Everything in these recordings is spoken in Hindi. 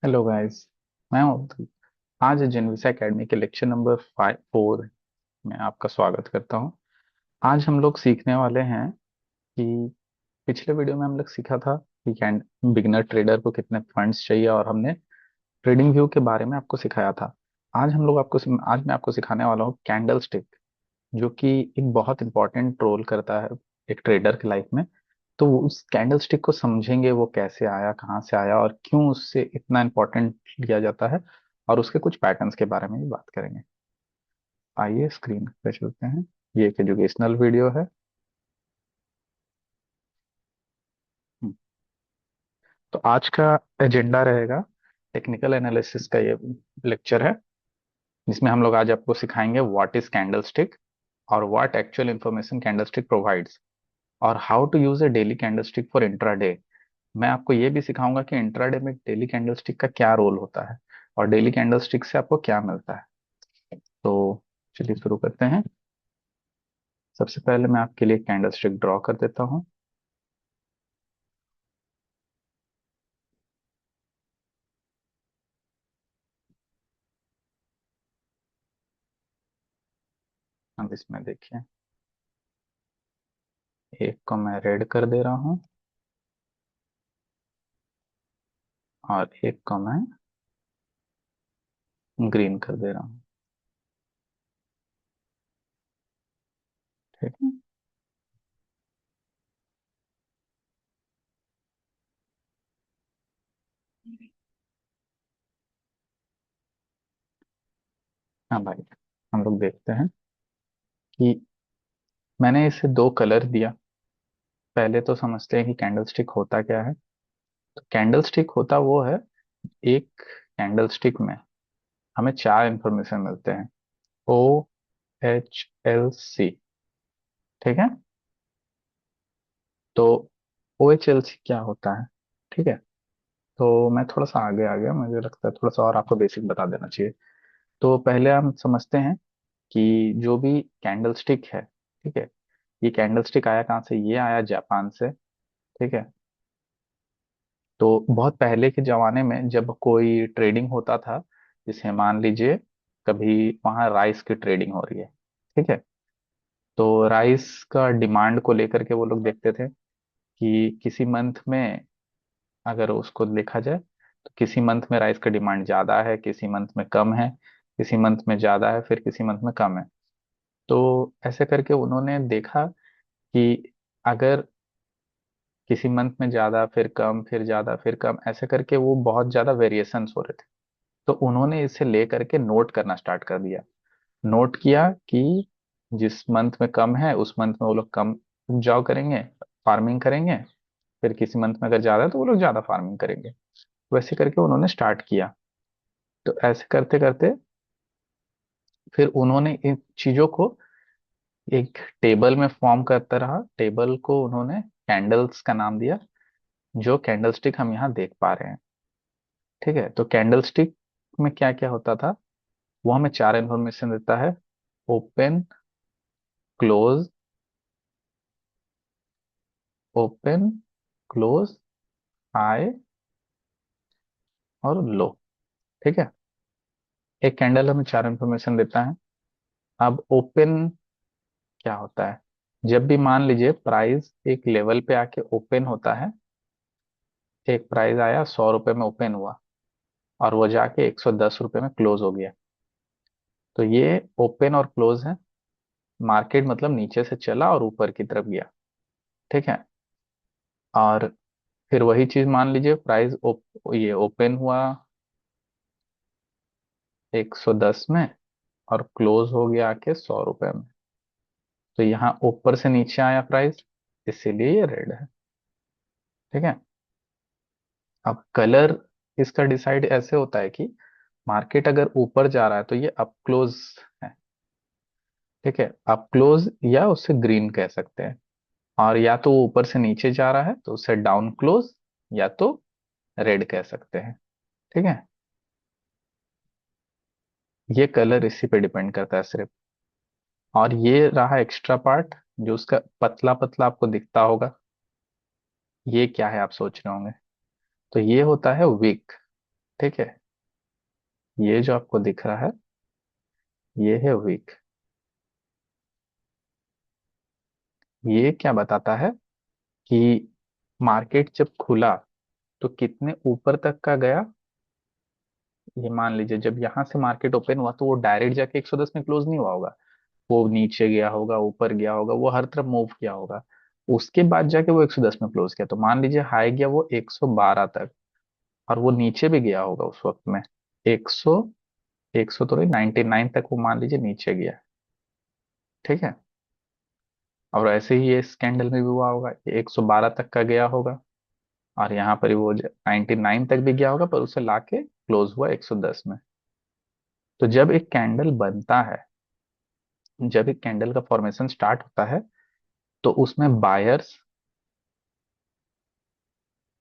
Hello guys. मैं हूं अब्दुल। आज जेनविसा एकेडमी के लेक्चर नंबर 4 में आपका स्वागत करता हूं। आज हम लोग सीखने वाले हैं कि पिछले वीडियो में हम लोग सीखा था कि बिगिनर ट्रेडर को कितने फंड्स चाहिए और हमने ट्रेडिंग व्यू के बारे में आपको सिखाया था। आज मैं आपको सिखाने वाला हूँ कैंडल स्टिक, जो कि एक बहुत इंपॉर्टेंट रोल करता है एक ट्रेडर की लाइफ में। तो उस कैंडल स्टिक को समझेंगे, वो कैसे आया, कहाँ से आया और क्यों उससे इतना इम्पोर्टेंट लिया जाता है, और उसके कुछ पैटर्न्स के बारे में भी बात करेंगे। आइए स्क्रीन पे चलते हैं। ये एक एजुकेशनल वीडियो है। हम्म, तो आज का एजेंडा रहेगा टेक्निकल एनालिसिस का। ये लेक्चर है जिसमें हम लोग आज आपको सिखाएंगे व्हाट इज कैंडल स्टिक, और what actual information candlestick provides, और how to use a daily candlestick for intraday. मैं आपको ये भी सिखाऊंगा कि इंट्राडे में डेली कैंडलस्टिक का क्या रोल होता है और डेली कैंडलस्टिक से आपको क्या मिलता है। तो चलिए शुरू करते हैं। सबसे पहले मैं आपके लिए कैंडलस्टिक ड्रॉ कर देता हूँ। अब इसमें देखिए, एक को मैं रेड कर दे रहा हूँ और एक को मैं ग्रीन कर दे रहा हूँ। ठीक है। हाँ भाई, हम लोग देखते हैं कि मैंने इसे दो कलर दिया। पहले तो समझते हैं कि कैंडलस्टिक होता क्या है। तो कैंडलस्टिक होता वो है, एक कैंडलस्टिक में हमें चार इंफॉर्मेशन मिलते हैं। OHLC। ठीक है। तो OHLC क्या होता है? ठीक है। तो मैं थोड़ा सा आगे आ गया, मुझे लगता है थोड़ा सा और आपको बेसिक बता देना चाहिए। तो पहले हम समझते हैं कि जो भी कैंडल स्टिक है, ठीक है, ये कैंडल स्टिक आया कहाँ से? ये आया जापान से। ठीक है। तो बहुत पहले के जमाने में जब कोई ट्रेडिंग होता था, जैसे मान लीजिए कभी वहाँ राइस की ट्रेडिंग हो रही है, ठीक है, तो राइस का डिमांड को लेकर के वो लोग देखते थे कि किसी मंथ में, अगर उसको देखा जाए तो किसी मंथ में राइस का डिमांड ज्यादा है, किसी मंथ में कम है, किसी मंथ में ज्यादा है, फिर किसी मंथ में कम है। तो ऐसे करके उन्होंने देखा कि अगर किसी मंथ में ज्यादा फिर कम फिर ज्यादा फिर कम, ऐसे करके वो बहुत ज्यादा वेरिएशंस हो रहे थे। तो उन्होंने इसे ले करके नोट करना स्टार्ट कर दिया। नोट किया कि जिस मंथ में कम है उस मंथ में वो लोग कम उपजाऊ करेंगे, फार्मिंग करेंगे। फिर किसी मंथ में अगर ज्यादा है तो वो लोग ज्यादा फार्मिंग करेंगे। वैसे करके उन्होंने स्टार्ट किया। तो ऐसे करते करते फिर उन्होंने इन चीजों को एक टेबल में फॉर्म करता रहा। टेबल को उन्होंने कैंडल्स का नाम दिया, जो कैंडलस्टिक हम यहाँ देख पा रहे हैं। ठीक है। तो कैंडलस्टिक में क्या क्या होता था, वो हमें चार इंफॉर्मेशन देता है: open, close, open, close, high और लो। ठीक है। एक कैंडल हमें चार इंफॉर्मेशन देता है। अब ओपन क्या होता है? जब भी मान लीजिए प्राइस एक लेवल पे आके ओपन होता है, एक प्राइस आया 100 रुपए में ओपन हुआ और वो जाके 110 रुपए में क्लोज हो गया, तो ये ओपन और क्लोज है। मार्केट मतलब नीचे से चला और ऊपर की तरफ गया। ठीक है। और फिर वही चीज मान लीजिए प्राइस ये ओपन हुआ 110 में और क्लोज हो गया आके 100 रुपए में, तो यहाँ ऊपर से नीचे आया प्राइस, इसीलिए ये रेड है। ठीक है। अब कलर इसका डिसाइड ऐसे होता है कि मार्केट अगर ऊपर जा रहा है तो ये अप क्लोज है। ठीक है। अप क्लोज या उससे ग्रीन कह सकते हैं। और या तो वो ऊपर से नीचे जा रहा है तो उसे डाउन क्लोज या तो रेड कह सकते हैं। ठीक है। ये कलर इसी पे डिपेंड करता है सिर्फ। और ये रहा एक्स्ट्रा पार्ट जो उसका पतला पतला आपको दिखता होगा, ये क्या है आप सोच रहे होंगे? तो ये होता है विक। ठीक है। ये जो आपको दिख रहा है, ये है वीक। ये क्या बताता है कि मार्केट जब खुला तो कितने ऊपर तक का गया। ये मान लीजिए जब यहाँ से मार्केट ओपन हुआ तो वो डायरेक्ट जाके 110 में क्लोज नहीं हुआ होगा। वो नीचे गया होगा, ऊपर गया होगा, वो हर तरफ मूव किया होगा। उसके बाद जाके वो 110 में क्लोज किया, तो मान लीजिए हाई गया वो 112 तक, और वो नीचे भी गया होगा उस वक्त में 100, 100 तो 99 तक वो मान लीजिए नीचे गया। ठीक है। और ऐसे ही ये स्कैंडल में भी हुआ होगा, ये 112 तक का गया होगा, और यहाँ पर ही वो 99 तक भी गया होगा, पर उसे लाके क्लोज हुआ 110 में। तो जब एक कैंडल बनता है, जब एक कैंडल का फॉर्मेशन स्टार्ट होता है, तो उसमें बायर्स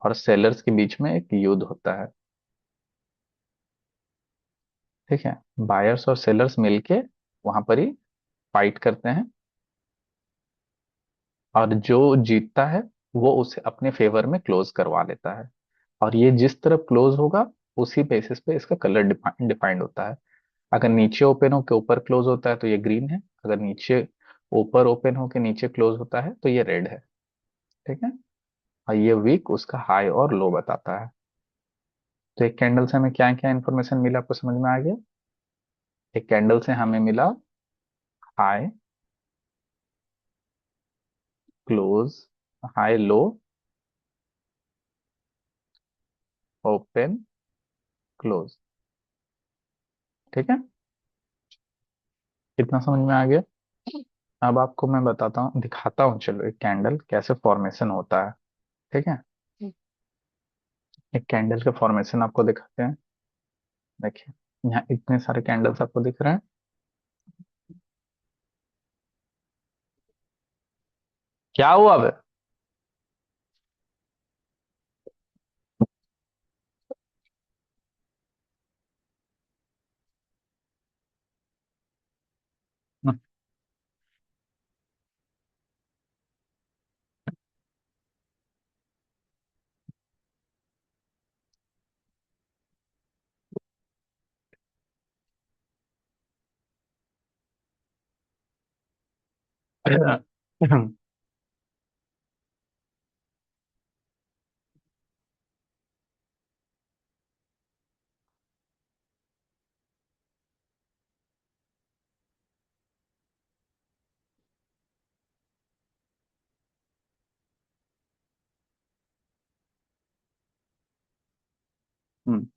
और सेलर्स के बीच में एक युद्ध होता है। ठीक है। बायर्स और सेलर्स मिलके वहां पर ही फाइट करते हैं, और जो जीतता है वो उसे अपने फेवर में क्लोज करवा लेता है। और ये जिस तरफ क्लोज होगा उसी बेसिस पे इसका कलर डिफाइंड होता है। अगर नीचे ओपन हो के ऊपर क्लोज होता है तो ये ग्रीन है, अगर नीचे ऊपर ओपन हो के नीचे क्लोज होता है तो ये रेड है। ठीक है। और ये वीक उसका हाई और लो बताता है। तो एक कैंडल से हमें क्या क्या इन्फॉर्मेशन मिला, आपको समझ में आ गया। एक कैंडल से हमें मिला high, close, high low, open, close. ठीक है। कितना समझ में आ गया। अब आपको मैं बताता हूँ, दिखाता हूँ, चलो एक कैंडल कैसे फॉर्मेशन होता है। ठीक है। एक कैंडल के फॉर्मेशन आपको दिखाते हैं। देखिए, यहाँ इतने सारे कैंडल्स आपको दिख रहे हैं। क्या हुआ अब।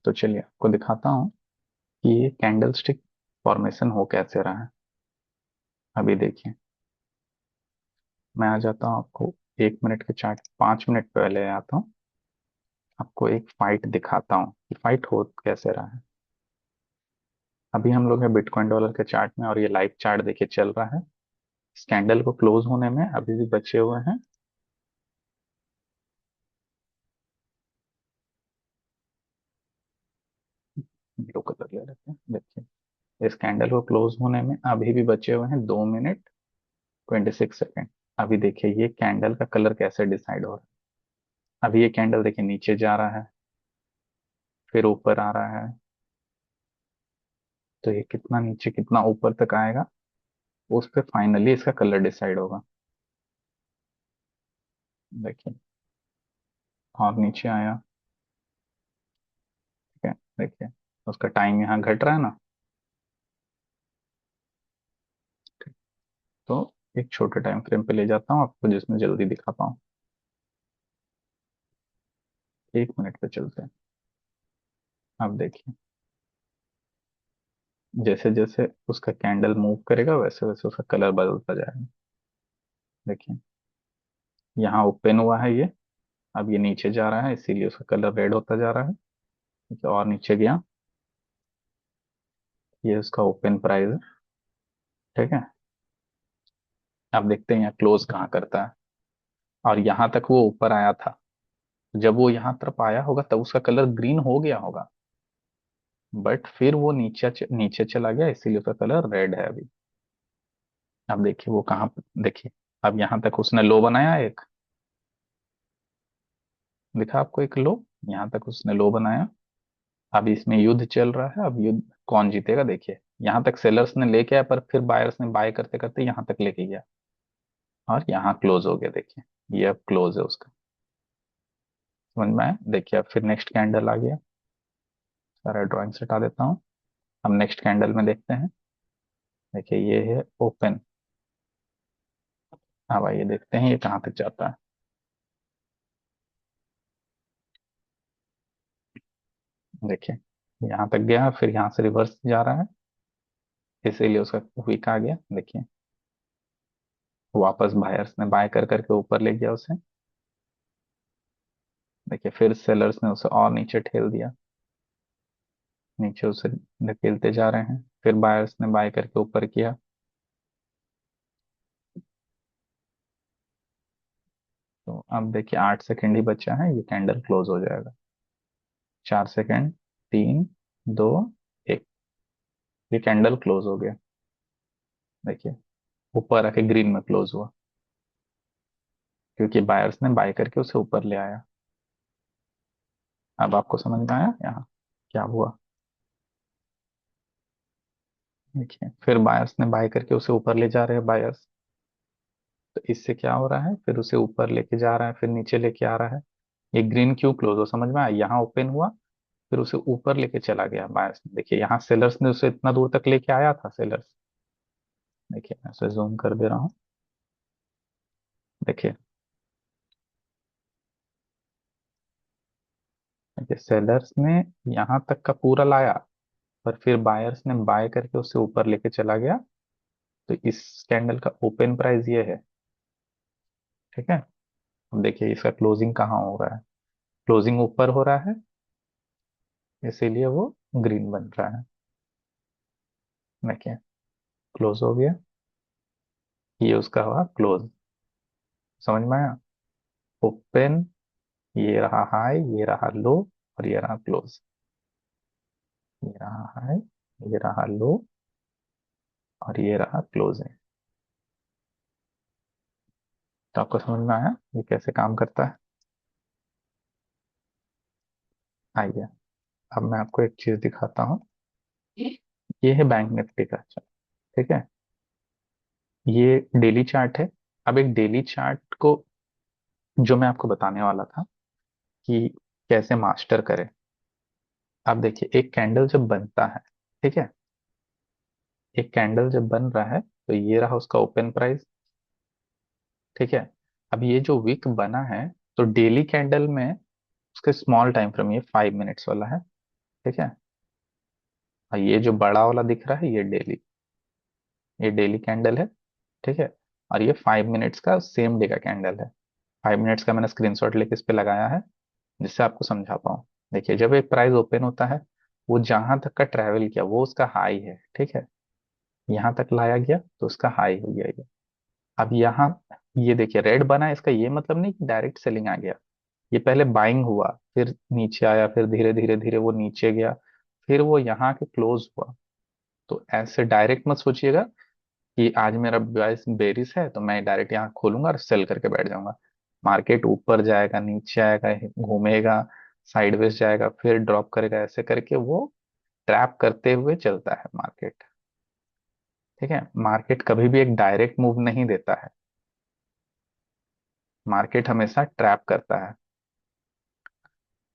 तो चलिए आपको दिखाता हूँ कि ये कैंडल स्टिक फॉर्मेशन हो कैसे रहा है। अभी देखिए, मैं आ जाता हूँ आपको 1 मिनट के चार्ट, 5 मिनट पहले आता हूँ, आपको एक फाइट दिखाता हूँ कि फाइट हो कैसे रहा है। अभी हम लोग हैं बिटकॉइन डॉलर के चार्ट में, और ये लाइव चार्ट देखिए चल रहा है। इस कैंडल को क्लोज होने में अभी भी बचे हुए हैं, ब्लू कलर ले लेते हैं। देखिए, इस कैंडल को क्लोज होने में अभी भी बचे हुए हैं 2 मिनट 26 सेकेंड। अभी देखिए ये कैंडल का कलर कैसे डिसाइड हो रहा है। अभी ये कैंडल देखिए नीचे जा रहा है, फिर ऊपर आ रहा है, तो ये कितना नीचे कितना ऊपर तक आएगा, उस पर फाइनली इसका कलर डिसाइड होगा। देखिए, और नीचे आया। ठीक है। देखिए, उसका टाइम यहाँ घट रहा है ना। तो एक छोटे टाइम फ्रेम पे ले जाता हूँ आपको, जिसमें जल्दी दिखा पाऊँ। 1 मिनट पे चलते हैं। अब देखिए, जैसे जैसे उसका कैंडल मूव करेगा वैसे वैसे उसका कलर बदलता जाएगा। देखिए, यहाँ ओपन हुआ है ये, अब ये नीचे जा रहा है इसीलिए उसका कलर रेड होता जा रहा है। ठीक है, और नीचे गया, ये उसका ओपन प्राइस है। ठीक है। अब देखते हैं यहाँ क्लोज कहाँ करता है। और यहाँ तक वो ऊपर आया था, जब वो यहाँ तरफ आया होगा तब उसका कलर ग्रीन हो गया होगा, बट फिर वो नीचे चला गया इसीलिए उसका कलर रेड है अभी। अब देखिए वो कहाँ, देखिए अब यहाँ तक उसने लो बनाया एक, दिखा आपको एक लो, यहाँ तक उसने लो बनाया, अब इसमें युद्ध चल रहा है, अब युद्ध कौन जीतेगा देखिए। यहाँ तक सेलर्स ने लेके आया, पर फिर बायर्स ने बाय करते करते यहाँ तक लेके गया, और यहाँ क्लोज हो गया देखिए। ये अब क्लोज है उसका। समझ में आया? देखिए अब फिर नेक्स्ट कैंडल आ गया। सारा ड्राइंग हटा देता हूँ। अब नेक्स्ट कैंडल में देखते हैं। देखिए ये है ओपन। अब आइए देखते हैं ये कहाँ तक जाता है। देखिए यहाँ तक गया, फिर यहाँ से रिवर्स जा रहा है, इसीलिए उसका वीक आ गया। देखिए वापस बायर्स ने बाय कर करके ऊपर ले गया उसे। देखिए फिर सेलर्स ने उसे और नीचे ठेल दिया, नीचे उसे धकेलते जा रहे हैं, फिर बायर्स ने बाय करके ऊपर किया। तो अब देखिए 8 सेकंड ही बचा है, ये कैंडल क्लोज हो जाएगा। 4 सेकंड, 3, 2, 1। ये कैंडल क्लोज हो गया। देखिए ऊपर आके ग्रीन में क्लोज हुआ, क्योंकि बायर्स ने बाय करके उसे ऊपर ले आया। अब आपको समझ में आया यहाँ क्या हुआ? देखिए फिर बायर्स ने बाय करके उसे ऊपर ले जा रहे हैं बायर्स। तो इससे क्या हो रहा है, फिर उसे ऊपर लेके जा रहा है, फिर नीचे लेके आ रहा है। ये ग्रीन क्यों क्लोज हो, समझ में आया? यहाँ ओपन हुआ, फिर उसे ऊपर लेके चला गया बायर्स ने। देखिए यहाँ सेलर्स ने उसे इतना दूर तक लेके आया था, सेलर्स। देखिए मैं इसे जूम कर दे रहा हूँ। देखिए, देखिए सेलर्स ने यहाँ तक का पूरा लाया, पर फिर बायर्स ने बाय करके उसे ऊपर लेके चला गया। तो इस कैंडल का ओपन प्राइस ये है। ठीक है। अब देखिए इसका क्लोजिंग कहाँ हो रहा है। क्लोजिंग ऊपर हो रहा है, इसीलिए वो ग्रीन बन रहा है। देखिए क्लोज हो गया, ये उसका हुआ क्लोज। समझ में आया? ओपन, ये रहा हाई, ये रहा लो, और ये रहा क्लोज। ये रहा हाई, ये रहा लो, और ये रहा क्लोजिंग। तो आपको समझ में आया ये कैसे काम करता है? आइए अब मैं आपको एक चीज दिखाता हूँ। ये है बैंक निफ्टी का चार्ट। ठीक है। ये डेली चार्ट है। अब एक डेली चार्ट को जो मैं आपको बताने वाला था कि कैसे मास्टर करें। अब देखिए एक कैंडल जब बनता है, ठीक है, एक कैंडल जब बन रहा है तो ये रहा उसका ओपन प्राइस। ठीक है। अब ये जो विक बना है, तो डेली कैंडल में उसके स्मॉल टाइम फ्रेम ये 5 मिनट्स वाला है। ठीक है। और ये जो बड़ा वाला दिख रहा है ये डेली, ये डेली कैंडल है। ठीक है। और ये 5 मिनट्स का सेम डे का कैंडल है। 5 मिनट्स का मैंने स्क्रीनशॉट लेके इस पे लगाया है, जिससे आपको समझा पाऊँ। देखिए जब एक प्राइस ओपन होता है, वो जहां तक का ट्रेवल किया वो उसका हाई है। ठीक है। यहाँ तक लाया गया तो उसका हाई हो गया ये। अब यहाँ ये देखिए रेड बना है, इसका ये मतलब नहीं कि डायरेक्ट सेलिंग आ गया। ये पहले बाइंग हुआ, फिर नीचे आया, फिर धीरे धीरे धीरे वो नीचे गया, फिर वो यहाँ के क्लोज हुआ। तो ऐसे डायरेक्ट मत सोचिएगा कि आज मेरा प्राइस बेरिस है तो मैं डायरेक्ट यहाँ खोलूंगा और सेल करके बैठ जाऊंगा। मार्केट ऊपर जाएगा, नीचे आएगा, घूमेगा, साइडवेज जाएगा, फिर ड्रॉप करेगा, ऐसे करके वो ट्रैप करते हुए चलता है मार्केट। ठीक है। मार्केट कभी भी एक डायरेक्ट मूव नहीं देता है, मार्केट हमेशा ट्रैप करता है।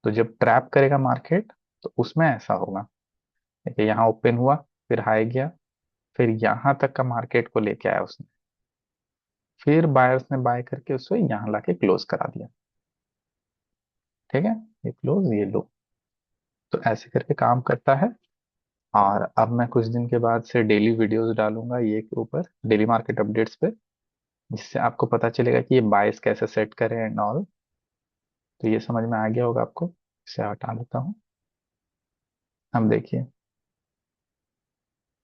तो जब ट्रैप करेगा मार्केट, तो उसमें ऐसा होगा। देखिए यहाँ ओपन हुआ, फिर हाई गया, फिर यहाँ तक का मार्केट को लेके आया उसने, फिर बायर्स ने बाय करके उसको यहाँ लाके क्लोज करा दिया। ठीक है। ये क्लोज, ये लो। तो ऐसे करके काम करता है। और अब मैं कुछ दिन के बाद से डेली वीडियोस डालूंगा ये के ऊपर, डेली मार्केट अपडेट्स पे, जिससे आपको पता चलेगा कि ये बायस कैसे सेट करें एंड ऑल। तो ये समझ में आ गया होगा आपको। इसे हटा देता हूँ। हम देखिए,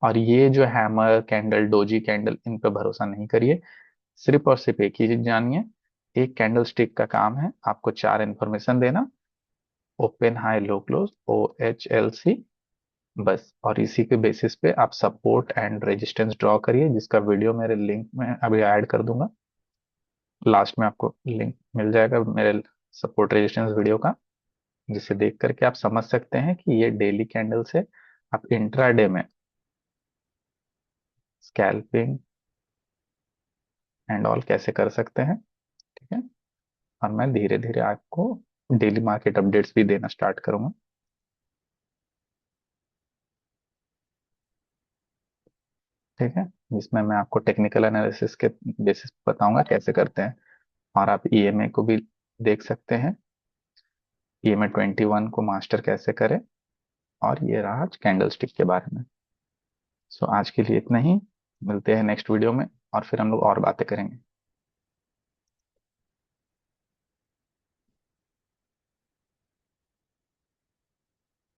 और ये जो हैमर कैंडल, डोजी कैंडल, इन पे भरोसा नहीं करिए। सिर्फ और सिर्फ एक ही चीज जानिए, एक कैंडल स्टिक का काम है आपको चार इंफॉर्मेशन देना: ओपन, हाई, लो, क्लोज, OHLC, बस। और इसी के बेसिस पे आप सपोर्ट एंड रेजिस्टेंस ड्रॉ करिए, जिसका वीडियो मेरे लिंक में अभी ऐड कर दूंगा। लास्ट में आपको लिंक मिल जाएगा मेरे सपोर्ट रेजिस्टेंस वीडियो का। जिसे देख करके आप समझ सकते हैं कि ये डेली कैंडल से आप इंट्राडे में स्कैल्पिंग एंड ऑल कैसे कर सकते हैं। ठीक है। और मैं धीरे धीरे आपको डेली मार्केट अपडेट्स भी देना स्टार्ट करूंगा। ठीक है। जिसमें मैं आपको टेक्निकल एनालिसिस के बेसिस बताऊंगा कैसे करते हैं। और आप ईएमए को भी देख सकते हैं, ईएमए 21 को मास्टर कैसे करें। और ये रहा आज कैंडल स्टिक के बारे में। सो आज के लिए इतना ही। मिलते हैं नेक्स्ट वीडियो में और फिर हम लोग और बातें करेंगे।